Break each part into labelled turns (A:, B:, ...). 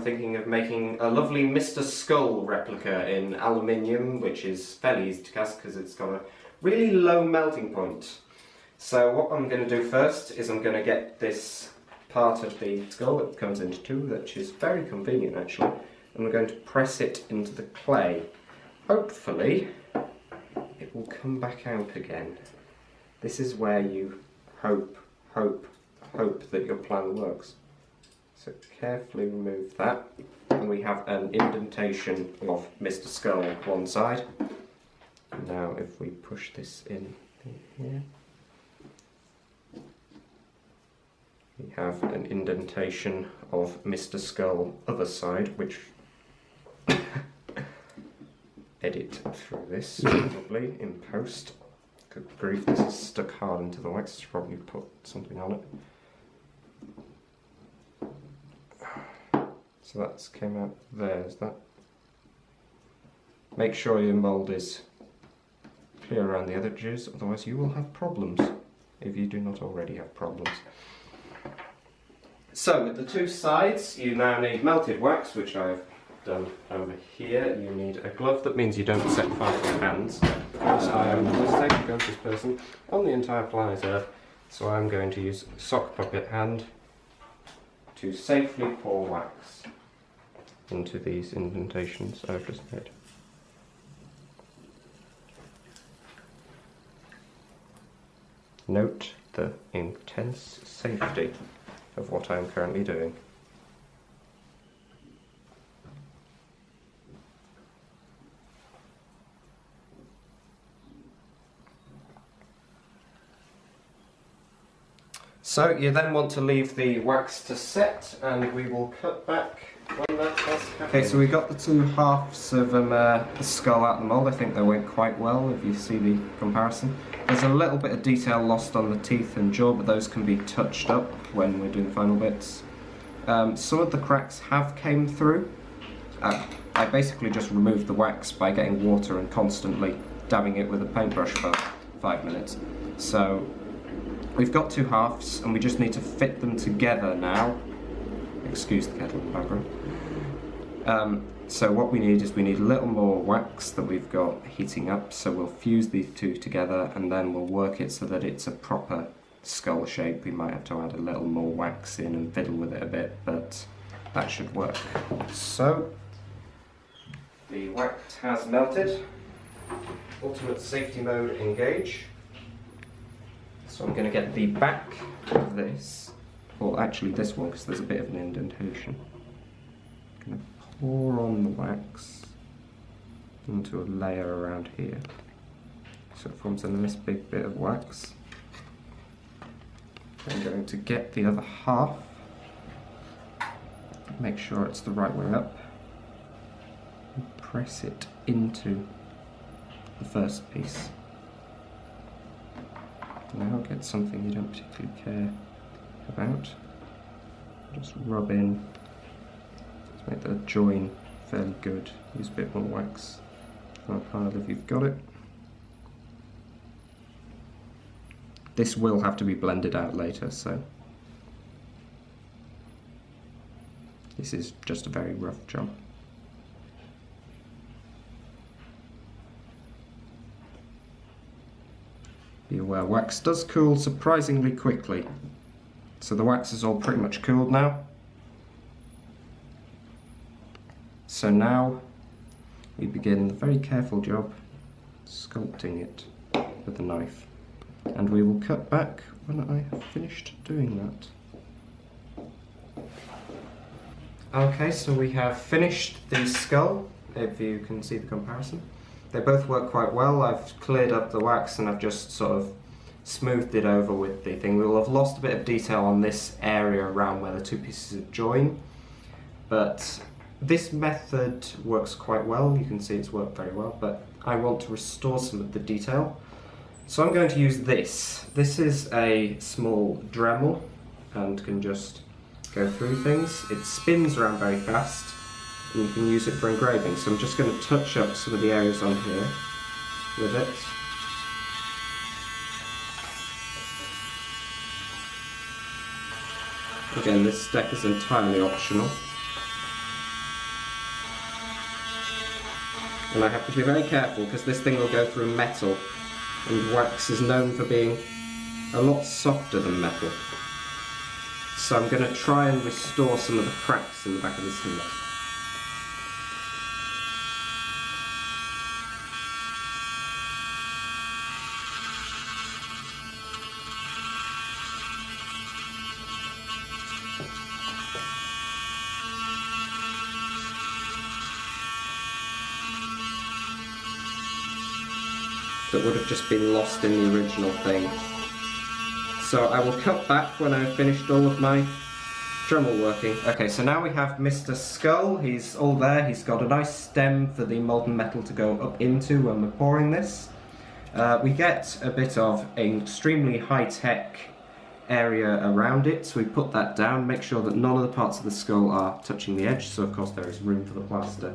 A: Thinking of making a lovely Mr. Skull replica in aluminium, which is fairly easy to cast because it's got a really low melting point. So what I'm going to do first is I'm going to get this part of the skull that comes into two, which is very convenient actually, and we're going to press it into the clay. Hopefully it will come back out again. This is where you hope that your plan works. So carefully remove that, and we have an indentation of Mr. Skull on one side. Now if we push this in here, we have an indentation of Mr. Skull other side, which edit through this probably in post. Good grief, this is stuck hard into the wax. Should probably put something on it. So that's came out there, is that? Make sure your mould is clear around the edges, otherwise you will have problems, if you do not already have problems. So with the two sides, you now need melted wax, which I've done over here. You need a glove, that means you don't set fire to your hands. Because I am the most safe go-to person on the entire planet Earth, so I'm going to use sock puppet hand to safely pour wax into these indentations I've just made. Note the intense safety of what I am currently doing. So you then want to leave the wax to set, and we will cut back when that has happened. Okay, so we got the two halves of the skull out of the mould. I think they went quite well if you see the comparison. There's a little bit of detail lost on the teeth and jaw, but those can be touched up when we're doing the final bits. Some of the cracks have came through. I basically just removed the wax by getting water and constantly dabbing it with a paintbrush for 5 minutes. So we've got two halves, and we just need to fit them together now. Excuse the kettle in the background. So what we need is we need a little more wax that we've got heating up, so we'll fuse these two together and then we'll work it so that it's a proper skull shape. We might have to add a little more wax in and fiddle with it a bit, but that should work. So the wax has melted. Ultimate safety mode engage. So I'm going to get the back of this, or actually this one, because there's a bit of an indentation. I'm going to pour on the wax into a layer around here. So it forms a nice big bit of wax. I'm going to get the other half, make sure it's the right way up, and press it into the first piece. Now get something you don't particularly care about. Just rub in. Let's make the join fairly good. Use a bit more wax on a pile if you've got it. This will have to be blended out later, so this is just a very rough job. Be aware, wax does cool surprisingly quickly. So the wax is all pretty much cooled now. So now we begin the very careful job sculpting it with a knife. And we will cut back when I have finished doing that. Okay, so we have finished the skull, if you can see the comparison. They both work quite well. I've cleared up the wax and I've just sort of smoothed it over with the thing. We will have lost a bit of detail on this area around where the two pieces join, but this method works quite well. You can see it's worked very well, but I want to restore some of the detail. So I'm going to use this. This is a small Dremel and can just go through things. It spins around very fast and you can use it for engraving. So I'm just going to touch up some of the areas on here with it. Again, this step is entirely optional. And I have to be very careful because this thing will go through metal, and wax is known for being a lot softer than metal. So I'm going to try and restore some of the cracks in the back of this heat. That would have just been lost in the original thing. So I will cut back when I've finished all of my Dremel working. Okay, so now we have Mr. Skull. He's all there. He's got a nice stem for the molten metal to go up into when we're pouring this. We get a bit of an extremely high-tech area around it, so we put that down, make sure that none of the parts of the skull are touching the edge, so of course there is room for the plaster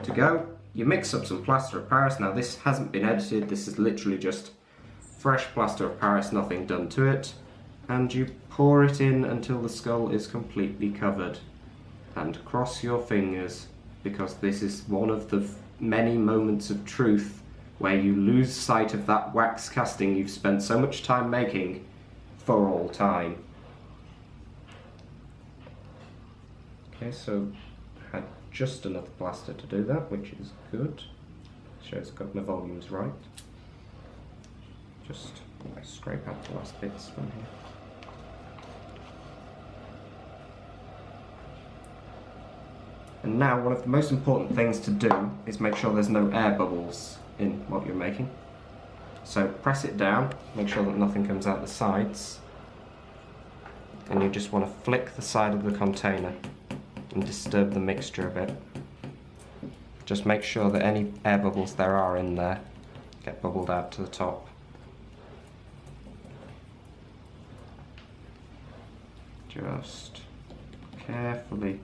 A: to go. You mix up some plaster of Paris. Now this hasn't been edited, this is literally just fresh plaster of Paris, nothing done to it, and you pour it in until the skull is completely covered. And cross your fingers, because this is one of the many moments of truth where you lose sight of that wax casting you've spent so much time making for all time. Okay, so I had just enough plaster to do that, which is good. Shows I've got my volumes right. Just scrape out the last bits from here. And now one of the most important things to do is make sure there's no air bubbles in what you're making. So press it down, make sure that nothing comes out the sides, and you just want to flick the side of the container and disturb the mixture a bit. Just make sure that any air bubbles there are in there get bubbled out to the top. Just carefully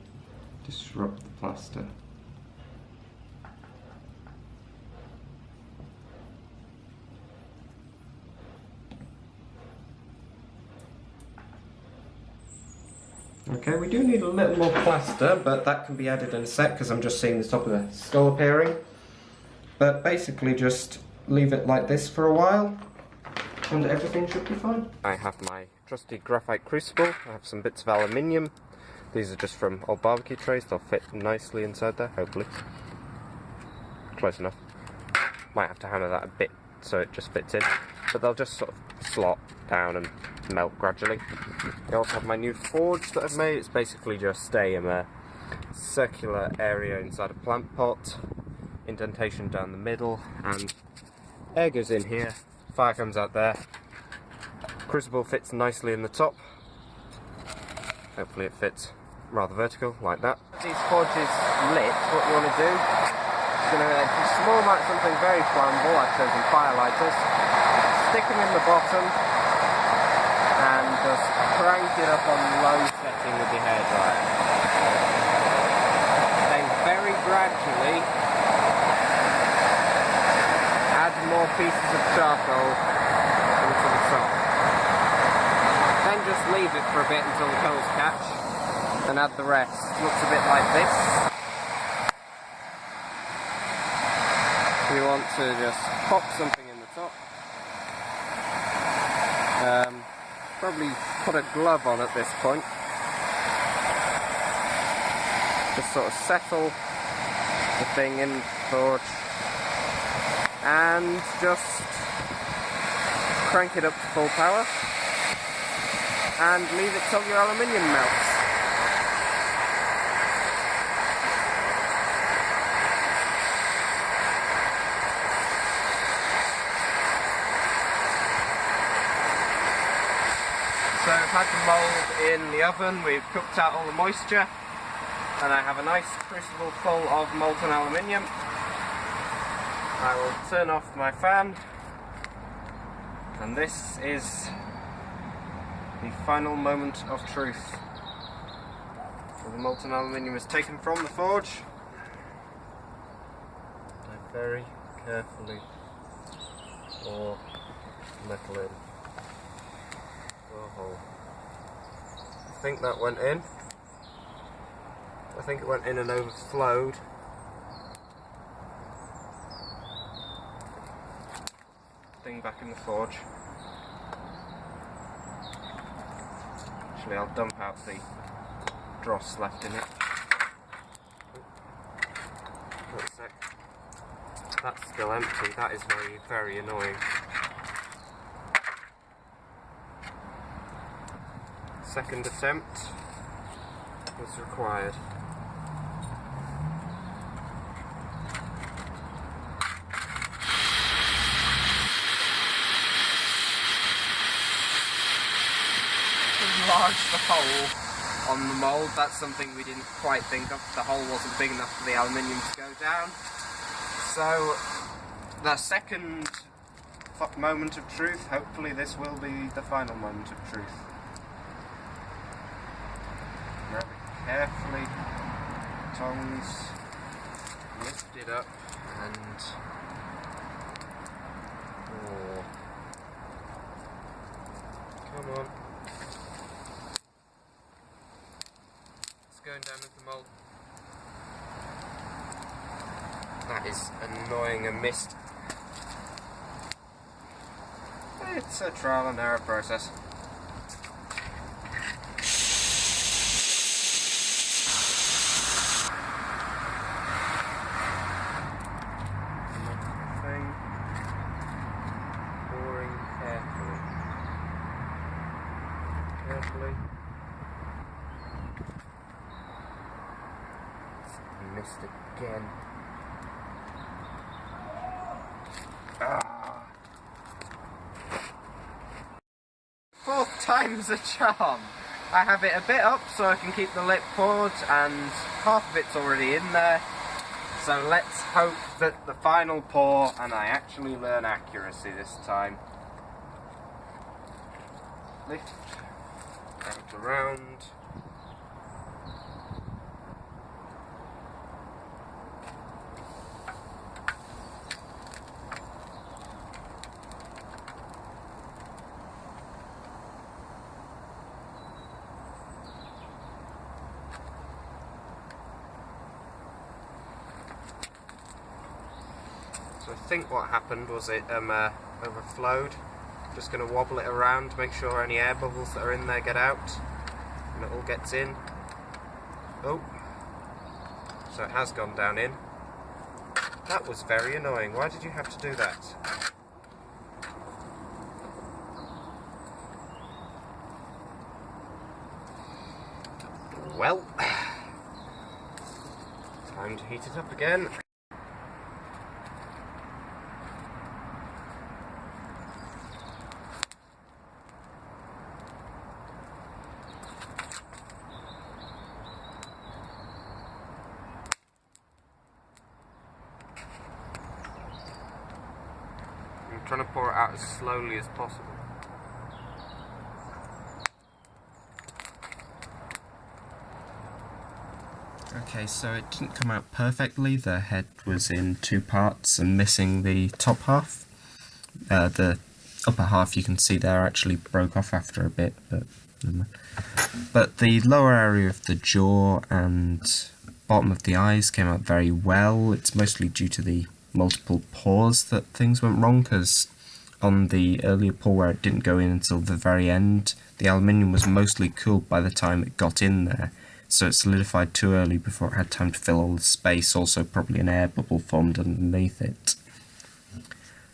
A: disrupt the plaster. Okay, we do need a little more plaster, but that can be added in a sec because I'm just seeing the top of the skull appearing. But basically just leave it like this for a while and everything should be fine. I have my trusty graphite crucible. I have some bits of aluminium. These are just from old barbecue trays. They'll fit nicely inside there, hopefully. Close enough. Might have to hammer that a bit so it just fits in, but they'll just sort of slot down and melt gradually. I also have my new forge that I've made. It's basically just a circular area inside a plant pot, indentation down the middle, and air goes in here, fire comes out there, crucible fits nicely in the top. Hopefully it fits rather vertical, like that. These forges lit, what you want to do is going to do small amount of something very flammable. I've chosen firelighters, stick them in the bottom, and just crank it up on low setting with your hairdryer. Then very gradually add more pieces of charcoal into the top. Then just leave it for a bit until the coals catch, and add the rest. Looks a bit like this. We want to just pop something in the top. Probably put a glove on at this point. Just sort of settle the thing in the forge and just crank it up to full power and leave it till your aluminium melts. So I've had the mould in the oven, we've cooked out all the moisture, and I have a nice crucible full of molten aluminium. I will turn off my fan, and this is the final moment of truth. So the molten aluminium is taken from the forge. I very carefully pour metal in. Oh, I think that went in. I think it went in and overflowed. everything back in the forge. Actually, I'll dump out the dross left in it. Wait a sec. That's still empty. That is very, very annoying. Second attempt was required. Enlarge the hole on the mould. That's something we didn't quite think of. The hole wasn't big enough for the aluminium to go down. So the second moment of truth, hopefully this will be the final moment of truth. Now carefully, tongs lift it up and come on. It's going down into the mould. That is annoying and missed. It's a trial and error process. Nothing. Pouring carefully. Carefully. Missed again. Fourth time's a charm. I have it a bit up so I can keep the lip poured, and half of it's already in there. So let's hope that the final pour and I actually learn accuracy this time. Lift, out around. So I think what happened was it overflowed. Just going to wobble it around to make sure any air bubbles that are in there get out, and it all gets in. Oh, so it has gone down in. That was very annoying. Why did you have to do that? Well, time to heat it up again. I'm trying to pour it out as slowly as possible. Okay, so it didn't come out perfectly. The head was in two parts and missing the top half. The upper half you can see there actually broke off after a bit, but the lower area of the jaw and bottom of the eyes came out very well. It's mostly due to the multiple pours that things went wrong, because on the earlier pour where it didn't go in until the very end, the aluminium was mostly cooled by the time it got in there, so it solidified too early before it had time to fill all the space. Also probably an air bubble formed underneath it.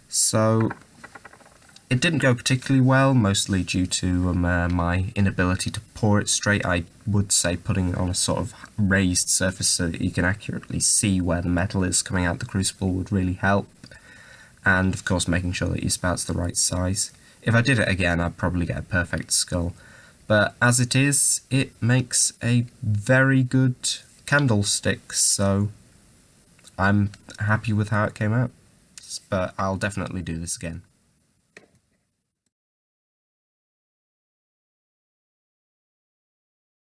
A: So it didn't go particularly well, mostly due to my inability to pour it straight. I would say putting it on a sort of raised surface so that you can accurately see where the metal is coming out the crucible would really help. And of course making sure that your spout's the right size. If I did it again, I'd probably get a perfect skull. But as it is, it makes a very good candlestick, so I'm happy with how it came out. But I'll definitely do this again.